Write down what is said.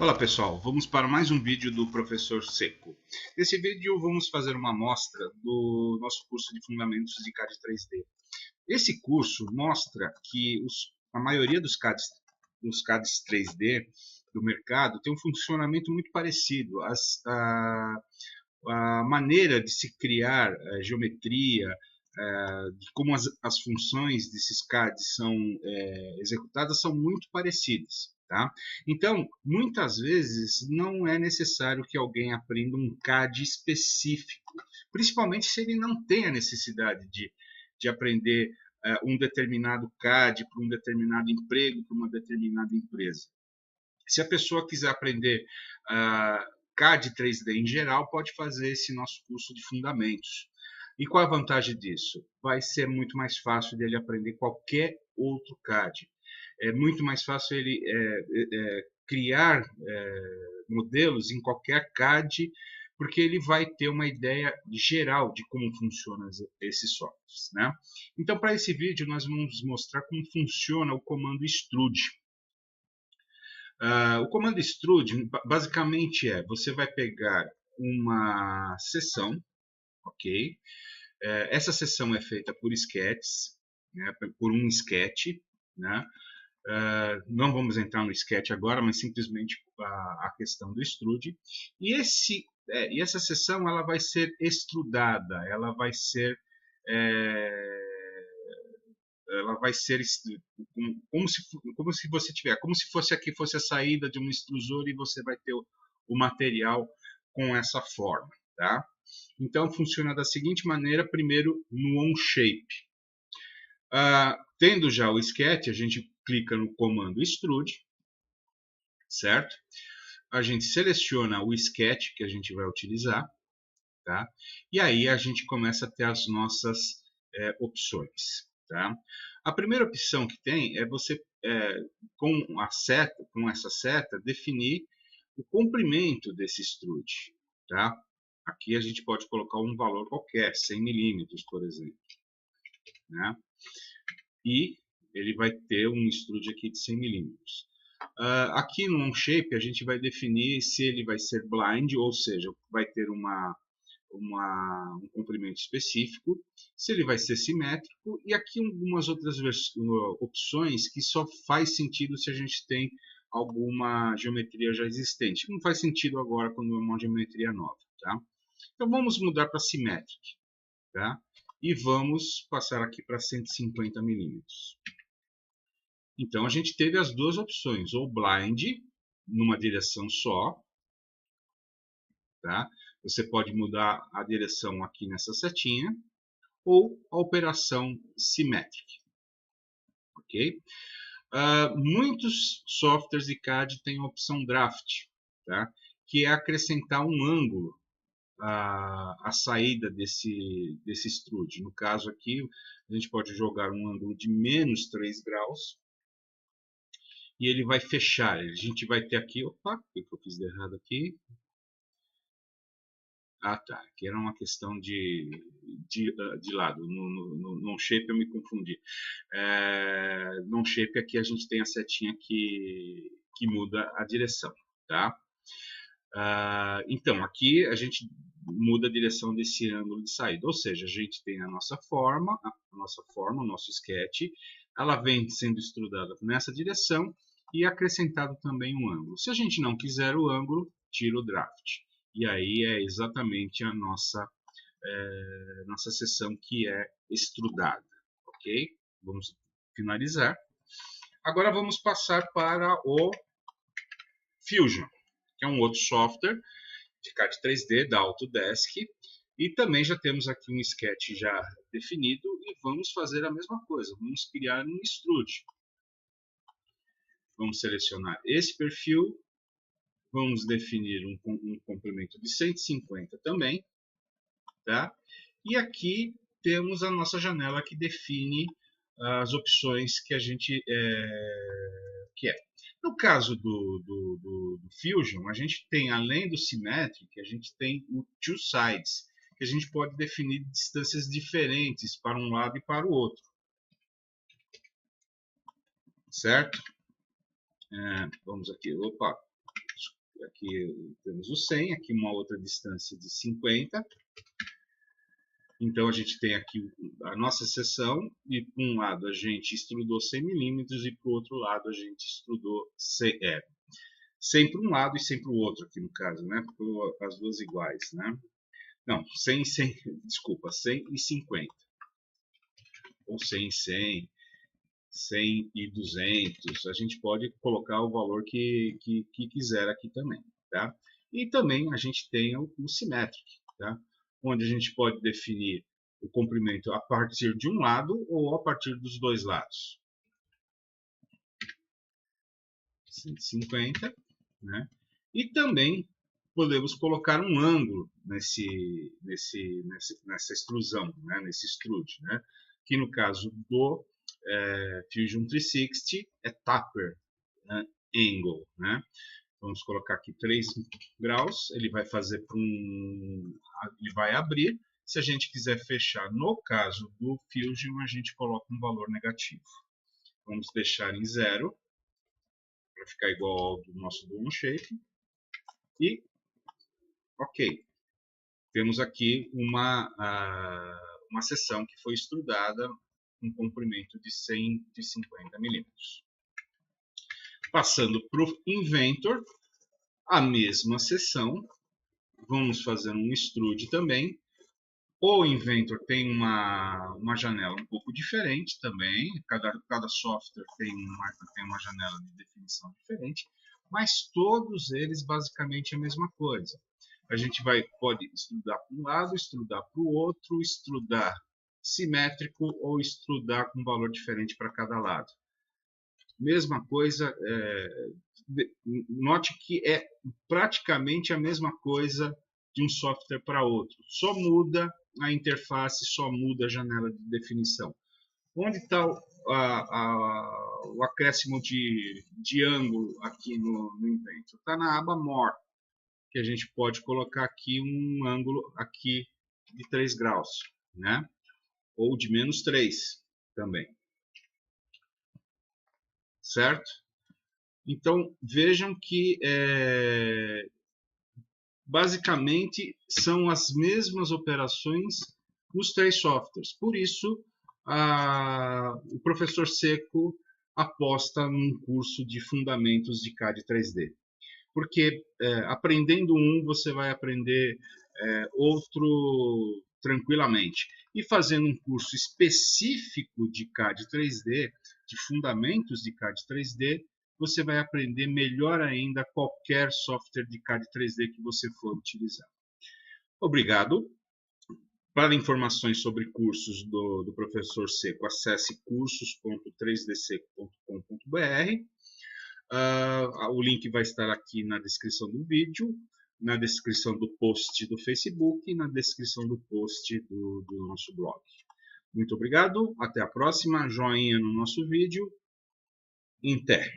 Olá pessoal, vamos para mais um vídeo do Professor Seco. Nesse vídeo vamos fazer uma amostra do nosso curso de Fundamentos de CAD 3D. Esse curso mostra que a maioria dos CADs 3D do mercado tem um funcionamento muito parecido. A maneira de se criar geometria, de como as funções desses CADs são executadas são muito parecidas. Tá? Então, muitas vezes não é necessário que alguém aprenda um CAD específico, principalmente se ele não tem a necessidade de aprender um determinado CAD para um determinado emprego, para uma determinada empresa. Se a pessoa quiser aprender CAD 3D em geral, pode fazer esse nosso curso de fundamentos. E qual a vantagem disso? Vai ser muito mais fácil dele aprender qualquer outro CAD. É muito mais fácil ele criar modelos em qualquer CAD, porque ele vai ter uma ideia geral de como funcionam esses softwares, né? Então, para esse vídeo, nós vamos mostrar como funciona o comando extrude. O comando extrude, basicamente, você vai pegar uma seção, ok? Essa seção é feita por sketches, né, por um sketch, né? Não vamos entrar no sketch agora, mas simplesmente a questão do extrude. E essa seção ela vai ser extrudada, ela vai ser como se você tiver, como se fosse aqui fosse a saída de um extrusor e você vai ter o material com essa forma, tá? Então funciona da seguinte maneira: primeiro no on shape. Tendo já o sketch, a gente clica no comando extrude, certo? A gente seleciona o sketch que a gente vai utilizar, tá? E aí a gente começa a ter as nossas opções, tá? A primeira opção que tem é você, com essa seta, definir o comprimento desse extrude, tá? Aqui a gente pode colocar um valor qualquer, 100 milímetros, por exemplo, né? E ele vai ter um extrude aqui de 100 milímetros. Aqui no OnShape a gente vai definir se ele vai ser blind, ou seja, vai ter um comprimento específico, se ele vai ser simétrico, e aqui algumas outras opções que só faz sentido se a gente tem alguma geometria já existente. Não faz sentido agora quando é uma geometria nova, tá? Então vamos mudar para Symmetric, tá? E vamos passar aqui para 150 milímetros. Então a gente teve as duas opções, ou blind, numa direção só, tá? Você pode mudar a direção aqui nessa setinha, ou a operação Symmetric, ok? Muitos softwares de CAD têm a opção Draft, tá? Que é acrescentar um ângulo à saída desse extrude. No caso aqui, a gente pode jogar um ângulo de menos 3 graus, e ele vai fechar. A gente vai ter aqui, opa, o que eu fiz de errado aqui? Tá, aqui era uma questão de lado. No shape eu me confundi. No shape aqui a gente tem a setinha que muda a direção, tá? Então, aqui a gente muda a direção desse ângulo de saída, ou seja, a gente tem a nossa forma, o nosso sketch, ela vem sendo extrudada nessa direção e acrescentado também um ângulo. Se a gente não quiser o ângulo, tira o draft. E aí é exatamente a nossa seção que é extrudada, ok? Vamos finalizar. Agora vamos passar para o Fusion, que é um outro software de CAD 3D da Autodesk, e também já temos aqui um sketch já definido e vamos fazer a mesma coisa, vamos criar um extrude. Vamos selecionar esse perfil, vamos definir um comprimento de 150 também, tá? E aqui temos a nossa janela que define as opções que a gente quer. No caso do Fusion, a gente tem, além do Symmetric, a gente tem o Two Sides, que a gente pode definir distâncias diferentes para um lado e para o outro. Certo? Vamos aqui, opa, aqui temos o 100, aqui uma outra distância de 50. Então, a gente tem aqui a nossa seção, e para um lado a gente extrudou 100 milímetros e para o outro lado a gente extrudou 100 para um lado e 100 para o outro, aqui no caso, né? Porque as duas iguais, né? Não, 100 desculpa, 100 e 50. Ou 100 e 100, 100 e 200. A gente pode colocar o valor que quiser aqui também, tá? E também a gente tem o Symmetric, tá? Onde a gente pode definir o comprimento a partir de um lado ou a partir dos dois lados. 150, né? E também podemos colocar um ângulo nessa extrusão, né? Nesse extrude, né? Que no caso do Fusion 360 é taper angle, né? Vamos colocar aqui 3 graus, ele vai fazer ele vai abrir. Se a gente quiser fechar, no caso do Fusion, a gente coloca um valor negativo. Vamos deixar em 0, para ficar igual ao do nosso Balloon Shape. E, ok. Temos aqui uma seção que foi extrudada com comprimento de 150 milímetros. Passando para o Inventor, a mesma seção. Vamos fazer um extrude também. O Inventor tem uma janela um pouco diferente também. Cada software tem uma janela de definição diferente. Mas todos eles basicamente é a mesma coisa. A gente pode extrudar para um lado, extrudar para o outro, extrudar simétrico ou extrudar com valor diferente para cada lado. Mesma coisa, note que é praticamente a mesma coisa de um software para outro. Só muda a interface, só muda a janela de definição. Onde está o acréscimo de ângulo aqui no Inventor? Está na aba More, que a gente pode colocar aqui um ângulo aqui de 3 graus, né? Ou de menos 3 também. Certo? Então, vejam que basicamente são as mesmas operações nos 3 softwares. Por isso, o professor Seco aposta num curso de fundamentos de CAD 3D. Porque aprendendo um, você vai aprender outro tranquilamente. E fazendo um curso específico de CAD 3D, de fundamentos de CAD 3D, você vai aprender melhor ainda qualquer software de CAD 3D que você for utilizar. Obrigado. Para informações sobre cursos do professor Seco, acesse cursos.3dseco.com.br. O link vai estar aqui na descrição do vídeo, na descrição do post do Facebook e na descrição do post do nosso blog. Muito obrigado, até a próxima, joinha no nosso vídeo, em té.